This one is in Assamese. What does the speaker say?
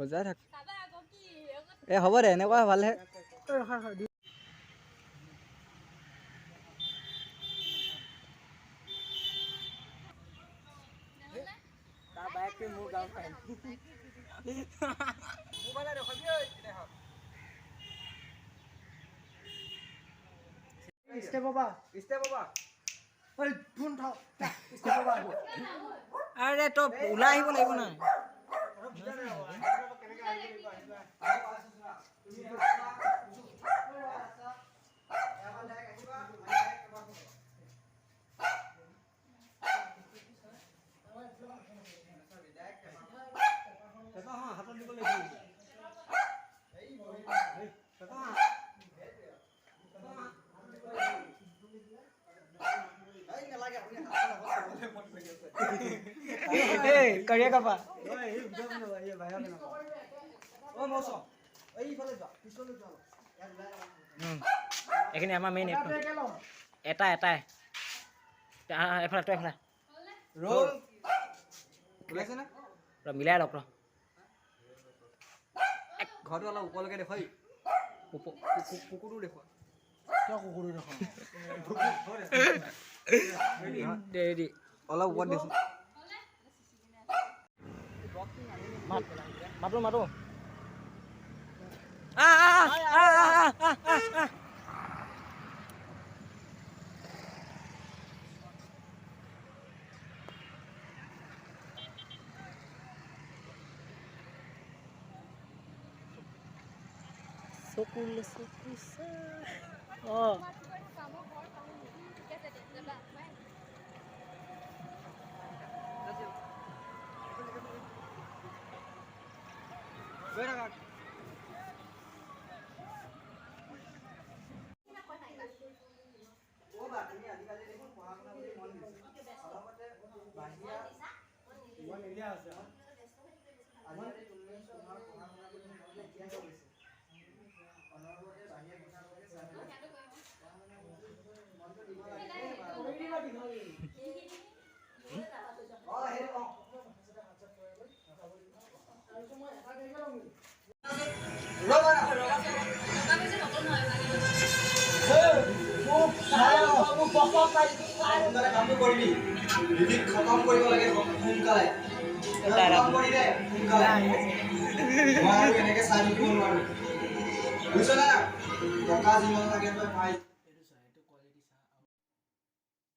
বজাই থাক এ হ'ব দে এনেকুৱা ভালহে মোৰ গাঁও খাই Step over. Hold phone thao. Step over. Are to ulai hibo laibo na. Hey, kariya ka pa? এখানে আমার মেইন এটা এফালে তো এফালে রোল ওলাইছে না মিলাই লক ঘৰটো অলপ ওপৰলৈকে দেখুৱাই কুকুৰো দেখুৱা কিয় কুকুৰো দেখুৱা দেৰি অলপ ওপৰত দিছো মাতো Sokul sokusa. Oh. খতম কৰিব লাগে সোনকালে এনেকে চাই দিব নোৱাৰো বুজিছ না টকা যিমান লাগে তই পাই